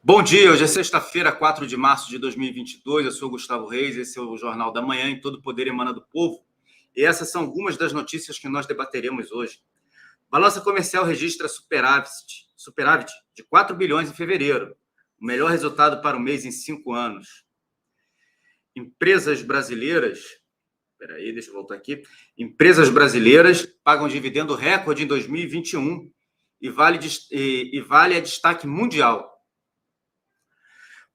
Bom dia, hoje é sexta-feira, 4 de março de 2022. Eu sou o Gustavo Reis, esse é o Jornal da Manhã em Todo o Poder Emana do Povo. E essas são algumas das notícias que nós debateremos hoje. Balança comercial registra superávit de 4 bilhões em fevereiro, o melhor resultado para o mês em 5 anos. Empresas brasileiras pagam dividendo recorde em 2021 e vale a destaque mundial.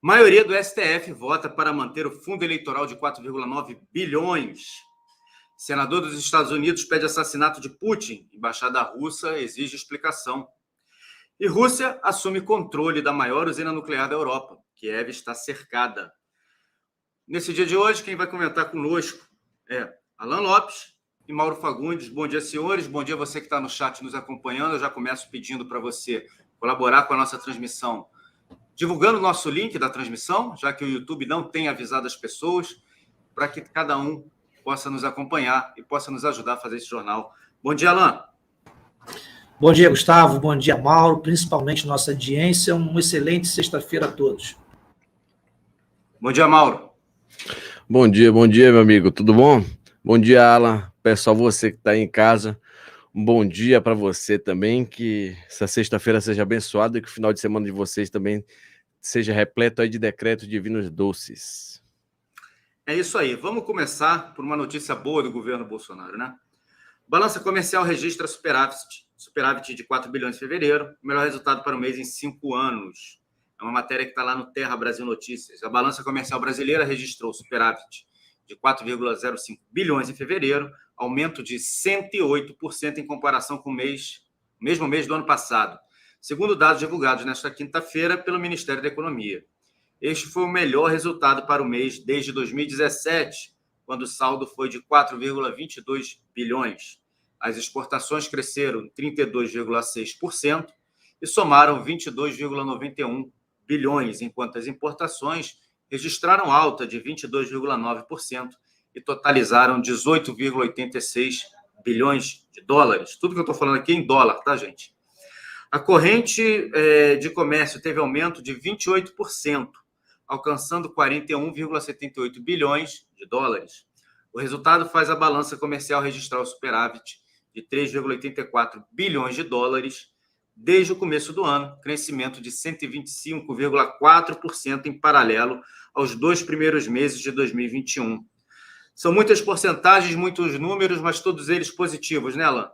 Maioria do STF vota para manter o fundo eleitoral de 4,9 bilhões. Senador dos Estados Unidos pede assassinato de Putin. Embaixada russa exige explicação. E Rússia assume controle da maior usina nuclear da Europa. Kiev está cercada. Nesse dia de hoje, quem vai comentar conosco é Alan Lopes e Mauro Fagundes. Bom dia, senhores. Bom dia você que está no chat nos acompanhando. Eu já começo pedindo para você colaborar com a nossa transmissão, divulgando o nosso link da transmissão, já que o YouTube não tem avisado as pessoas, para que cada um possa nos acompanhar e possa nos ajudar a fazer esse jornal. Bom dia, Alan. Bom dia, Gustavo. Bom dia, Mauro, principalmente nossa audiência. Uma excelente sexta-feira a todos. Bom dia, Mauro. Bom dia, meu amigo. Tudo bom? Bom dia, Alan. Pessoal, você que está aí em casa, um bom dia para você também, que essa sexta-feira seja abençoada e que o final de semana de vocês também seja repleto aí de decretos divinos doces. É isso aí. Vamos começar por uma notícia boa do governo Bolsonaro, né? Balança comercial registra superávit de 4 bilhões em fevereiro, o melhor resultado para o mês em 5 anos. É uma matéria que está lá no Terra Brasil Notícias. A balança comercial brasileira registrou superávit de 4,05 bilhões em fevereiro, aumento de 108% em comparação com o mesmo mês do ano passado, segundo dados divulgados nesta quinta-feira pelo Ministério da Economia. Este foi o melhor resultado para o mês desde 2017, quando o saldo foi de 4,22 bilhões. As exportações cresceram 32,6% e somaram 22,91 bilhões, enquanto as importações registraram alta de 22,9% e totalizaram 18,86 bilhões de dólares. Tudo que eu estou falando aqui é em dólar, tá, gente? A corrente de comércio teve aumento de 28%, alcançando 41,78 bilhões de dólares. O resultado faz a balança comercial registrar o superávit de 3,84 bilhões de dólares desde o começo do ano, crescimento de 125,4% em paralelo aos 2 primeiros meses de 2021. São muitas porcentagens, muitos números, mas todos eles positivos, né, Alan?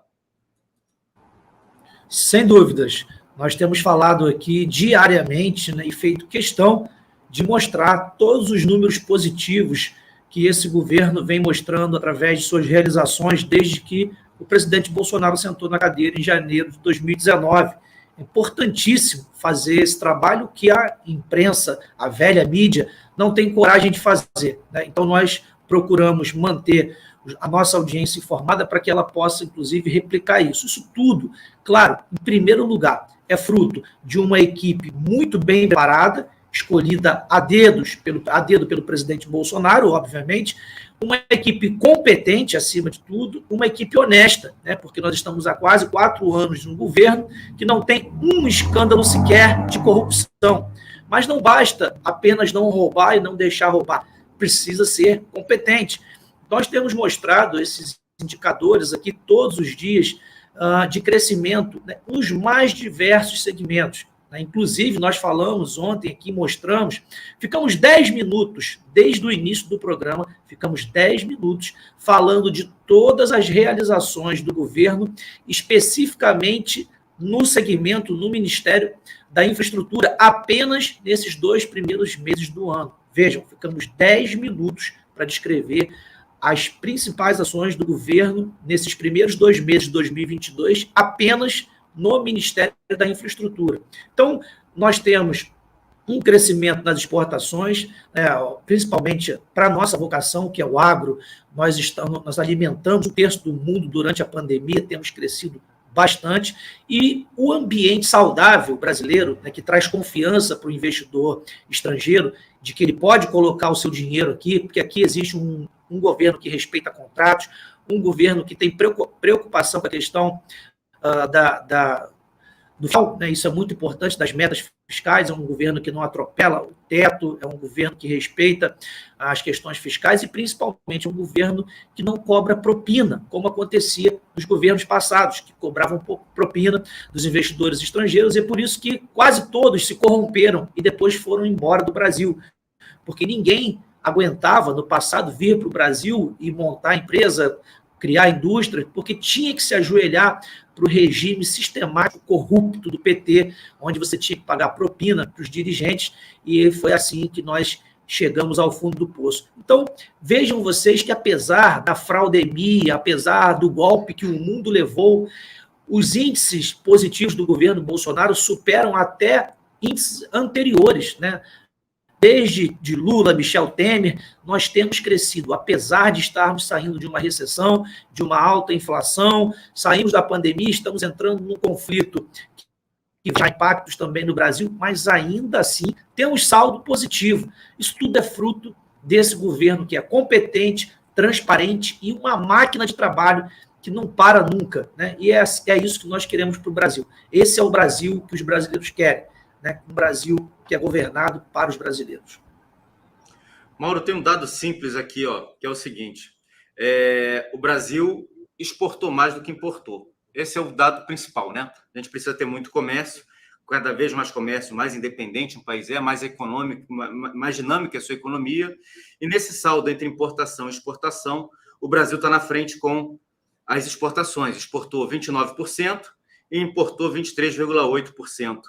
Sem dúvidas. Nós temos falado aqui diariamente, né, e feito questão de mostrar todos os números positivos que esse governo vem mostrando através de suas realizações desde que o presidente Bolsonaro sentou na cadeira em janeiro de 2019. É importantíssimo fazer esse trabalho que a imprensa, a velha mídia, não tem coragem de fazer, né? Então, nós procuramos manter a nossa audiência informada para que ela possa, inclusive, replicar isso. Isso tudo, claro, em primeiro lugar, é fruto de uma equipe muito bem preparada, escolhida a dedo pelo presidente Bolsonaro, obviamente, uma equipe competente, acima de tudo, uma equipe honesta, né? Porque nós estamos há quase 4 anos de um governo que não tem um escândalo sequer de corrupção. Mas não basta apenas não roubar e não deixar roubar, precisa ser competente. Nós temos mostrado esses indicadores aqui todos os dias de crescimento, né, nos mais diversos segmentos. Inclusive, nós falamos ontem aqui, mostramos, ficamos 10 minutos, desde o início do programa, ficamos 10 minutos falando de todas as realizações do governo, especificamente no segmento, no Ministério da Infraestrutura, apenas nesses 2 primeiros meses do ano. Vejam, ficamos 10 minutos para descrever as principais ações do governo nesses primeiros 2 meses de 2022, apenas no Ministério da Infraestrutura. Então, nós temos um crescimento nas exportações, principalmente para a nossa vocação, que é o agro. Nós alimentamos 1/3 do mundo durante a pandemia, temos crescido bastante, e o ambiente saudável brasileiro, né, que traz confiança para o investidor estrangeiro, de que ele pode colocar o seu dinheiro aqui, porque aqui existe um governo que respeita contratos, um governo que tem preocupação com a questão né? Isso é muito importante, das metas fiscais. É um governo que não atropela o teto, é um governo que respeita as questões fiscais e, principalmente, um governo que não cobra propina, como acontecia nos governos passados, que cobravam propina dos investidores estrangeiros, e é por isso que quase todos se corromperam e depois foram embora do Brasil, porque ninguém aguentava, no passado, vir para o Brasil e montar empresa, criar indústria, porque tinha que se ajoelhar para o regime sistemático corrupto do PT, onde você tinha que pagar propina para os dirigentes, e foi assim que nós chegamos ao fundo do poço. Então, vejam vocês que, apesar da fraudemia, apesar do golpe que o mundo levou, os índices positivos do governo Bolsonaro superam até índices anteriores, né? Desde de Lula, Michel Temer, nós temos crescido, apesar de estarmos saindo de uma recessão, de uma alta inflação, saímos da pandemia, estamos entrando num conflito que vai impactos também no Brasil, mas ainda assim temos saldo positivo. Isso tudo é fruto desse governo que é competente, transparente e uma máquina de trabalho que não para nunca, né? E é isso que nós queremos para o Brasil. Esse é o Brasil que os brasileiros querem, né? Um Brasil que é governado para os brasileiros. Mauro, tem um dado simples aqui, ó, que é o seguinte: o Brasil exportou mais do que importou. Esse é o dado principal, né? A gente precisa ter muito comércio, cada vez mais comércio, mais independente um país mais econômico, mais dinâmica a sua economia. E nesse saldo entre importação e exportação, o Brasil está na frente com as exportações. Exportou 29% e importou 23,8%.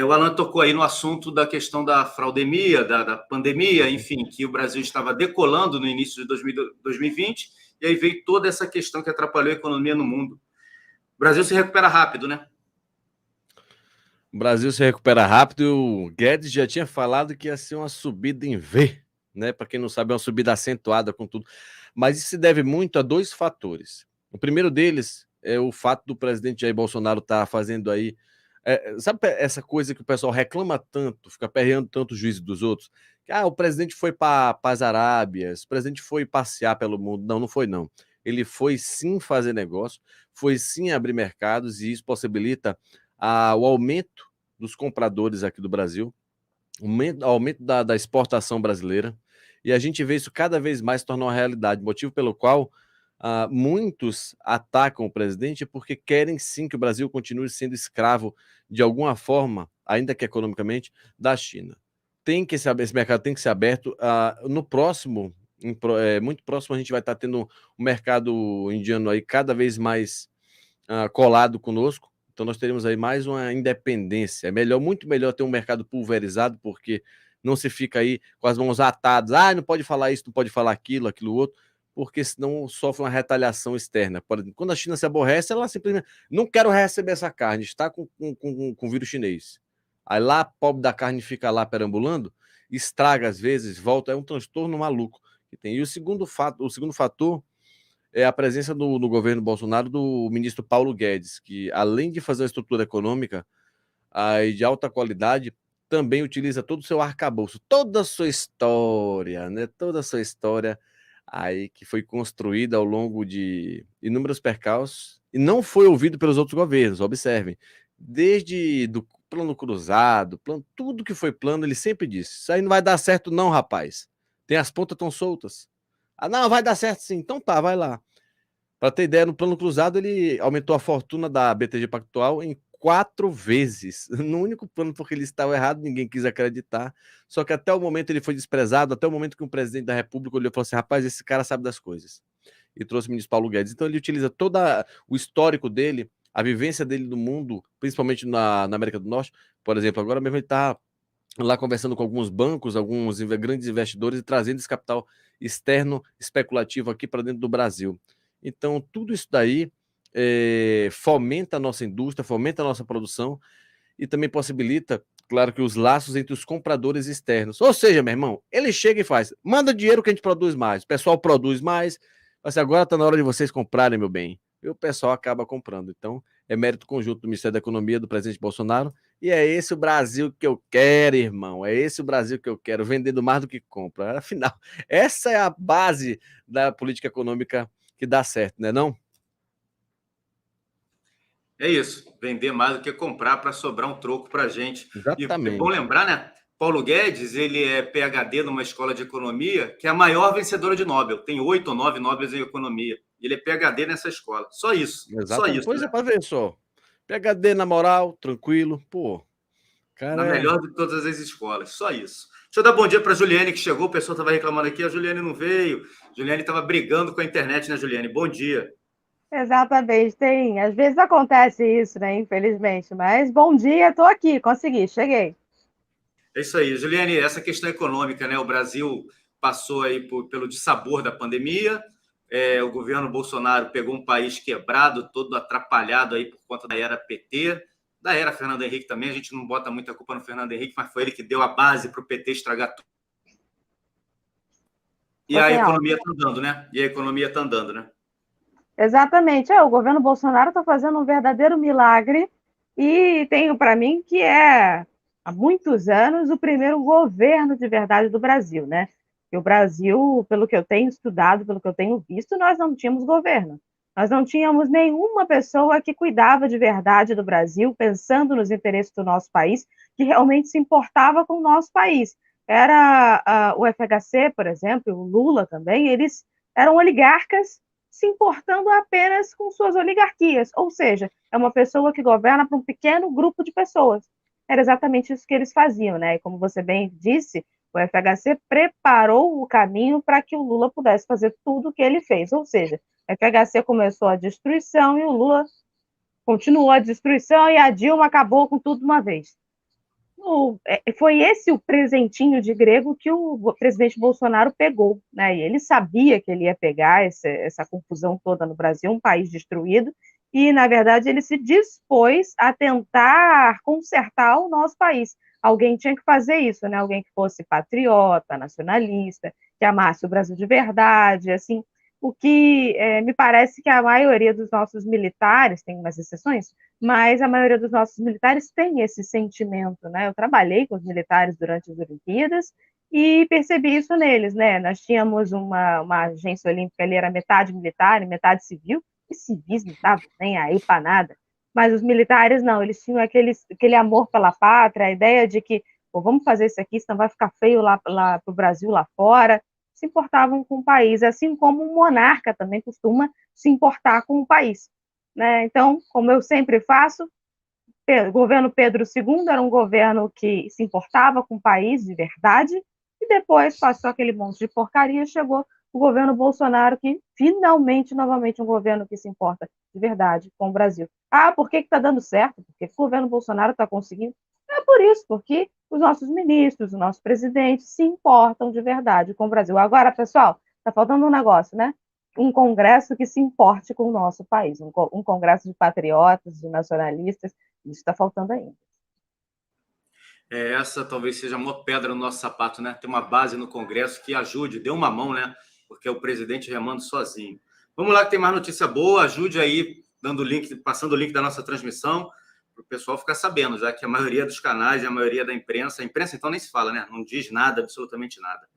O Alan tocou aí no assunto da questão da fraudemia, da pandemia, enfim, que o Brasil estava decolando no início de 2020, e aí veio toda essa questão que atrapalhou a economia no mundo. O Brasil se recupera rápido, né? O Brasil se recupera rápido e o Guedes já tinha falado que ia ser uma subida em V, né? Para quem não sabe, é uma subida acentuada com tudo. Mas isso se deve muito a dois fatores. O primeiro deles é o fato do presidente Jair Bolsonaro estar fazendo aí. Sabe essa coisa que o pessoal reclama tanto, fica perreando tanto o juízo dos outros? Que o presidente foi para as Arábias, o presidente foi passear pelo mundo. Não, não foi não. Ele foi sim fazer negócio, foi sim abrir mercados, e isso possibilita o aumento dos compradores aqui do Brasil, o aumento da exportação brasileira, e a gente vê isso cada vez mais se tornar uma realidade, motivo pelo qual muitos atacam o presidente porque querem sim que o Brasil continue sendo escravo de alguma forma, ainda que economicamente, da China. Esse mercado tem que ser aberto. No próximo, muito próximo, a gente vai estar tendo um mercado indiano aí cada vez mais colado conosco. Então nós teremos aí mais uma independência. É melhor, muito melhor ter um mercado pulverizado, porque não se fica aí com as mãos atadas. Não pode falar isso, não pode falar aquilo outro, porque senão sofre uma retaliação externa. Por exemplo, quando a China se aborrece, ela simplesmente não quero receber essa carne, está com vírus chinês. Aí lá, pobre da carne fica lá perambulando, estraga às vezes, volta, é um transtorno maluco que tem. E o segundo fator é a presença no governo Bolsonaro do ministro Paulo Guedes, que além de fazer uma estrutura econômica de alta qualidade, também utiliza todo o seu arcabouço, toda a sua história, né? Toda a sua história aí que foi construída ao longo de inúmeros percalços e não foi ouvido pelos outros governos, observem. Desde do plano cruzado, tudo que foi plano, ele sempre disse: isso aí não vai dar certo não, rapaz. Tem as pontas tão soltas. Não, vai dar certo sim. Então tá, vai lá. Para ter ideia, no plano cruzado ele aumentou a fortuna da BTG Pactual em 4 vezes, no único plano, porque ele estava errado, ninguém quis acreditar, só que até o momento ele foi desprezado, até o momento que o presidente da República olhou e falou assim: rapaz, esse cara sabe das coisas, e trouxe o ministro Paulo Guedes. Então ele utiliza todo o histórico dele, a vivência dele no mundo, principalmente na América do Norte. Por exemplo, agora mesmo ele está lá conversando com alguns bancos, alguns grandes investidores, e trazendo esse capital externo especulativo aqui para dentro do Brasil. Então, tudo isso daí fomenta a nossa indústria, fomenta a nossa produção e também possibilita, claro, que os laços entre os compradores externos. Ou seja, meu irmão, ele chega e faz: manda dinheiro que a gente produz mais. O pessoal produz mais, mas agora está na hora de vocês comprarem, meu bem. E o pessoal acaba comprando. Então, é mérito conjunto do Ministério da Economia, do presidente Bolsonaro, e é esse o Brasil que eu quero, irmão. É esse o Brasil que eu quero, vendendo mais do que compra. Afinal, essa é a base da política econômica que dá certo, né não? É isso, vender mais do que comprar para sobrar um troco para a gente. Exatamente. E é bom lembrar, né? Paulo Guedes, ele é PhD numa escola de economia, que é a maior vencedora de Nobel. Tem 8 ou 9 Nobels em economia. Ele é PhD nessa escola. Só isso. Exatamente. Só isso. Pois né? é, para ver só. PhD na moral, tranquilo. Pô, cara. Na melhor de todas as escolas. Só isso. Deixa eu dar bom dia para a Juliane, que chegou. O pessoal estava reclamando aqui. A Juliane não veio. A Juliane estava brigando com a internet, né, Juliane? Bom dia. Exatamente, tem. Às vezes acontece isso, né? Infelizmente. Mas bom dia, estou aqui, consegui, cheguei. É isso aí, Juliane. Essa questão econômica, né? O Brasil passou aí pelo dissabor da pandemia. O governo Bolsonaro pegou um país quebrado, todo atrapalhado aí por conta da era PT, da era Fernando Henrique também. A gente não bota muita culpa no Fernando Henrique, mas foi ele que deu a base para o PT estragar tudo. E a economia está andando, né? E a economia está andando, né? Exatamente. O governo Bolsonaro está fazendo um verdadeiro milagre e tenho para mim que é, há muitos anos, o primeiro governo de verdade do Brasil, né? E o Brasil, pelo que eu tenho estudado, pelo que eu tenho visto, nós não tínhamos governo. Nós não tínhamos nenhuma pessoa que cuidava de verdade do Brasil, pensando nos interesses do nosso país, que realmente se importava com o nosso país. Era o FHC, por exemplo, o Lula também, eles eram oligarcas se importando apenas com suas oligarquias, ou seja, é uma pessoa que governa para um pequeno grupo de pessoas. Era exatamente isso que eles faziam, né? E como você bem disse, o FHC preparou o caminho para que o Lula pudesse fazer tudo o que ele fez, ou seja, o FHC começou a destruição e o Lula continuou a destruição e a Dilma acabou com tudo de uma vez. Foi esse o presentinho de grego que o presidente Bolsonaro pegou, né? E ele sabia que ele ia pegar essa confusão toda no Brasil, um país destruído, e, na verdade, ele se dispôs a tentar consertar o nosso país. Alguém tinha que fazer isso, né? Alguém que fosse patriota, nacionalista, que amasse o Brasil de verdade, assim. O que me parece que a maioria dos nossos militares, tem umas exceções, mas a maioria dos nossos militares tem esse sentimento, né? Eu trabalhei com os militares durante as Olimpíadas e percebi isso neles, né? Nós tínhamos uma agência olímpica ali, era metade militar e metade civil, e civis não estavam nem aí para nada, mas os militares não, eles tinham aquele amor pela pátria, a ideia de que, pô, vamos fazer isso aqui, senão vai ficar feio lá para o Brasil lá fora, se importavam com o país, assim como um monarca também costuma se importar com o país. Né? Então, como eu sempre faço, o governo Pedro II era um governo que se importava com o país de verdade, e depois passou aquele monte de porcaria, chegou o governo Bolsonaro, que finalmente, novamente, um governo que se importa de verdade com o Brasil. Por que está dando certo? Porque o governo Bolsonaro está conseguindo? É por isso, porque os nossos ministros, o nosso presidente se importam de verdade com o Brasil. Agora, pessoal, está faltando um negócio, né? Um congresso que se importe com o nosso país, um congresso de patriotas, de nacionalistas, isso está faltando ainda. Essa talvez seja a maior pedra no nosso sapato, né? Ter uma base no Congresso que ajude, dê uma mão, né? Porque é o presidente remando sozinho. Vamos lá que tem mais notícia boa, ajude aí, dando o link, passando o link da nossa transmissão, para o pessoal ficar sabendo, já que a maioria dos canais e a maioria da imprensa, a imprensa então nem se fala, né? Não diz nada, absolutamente nada.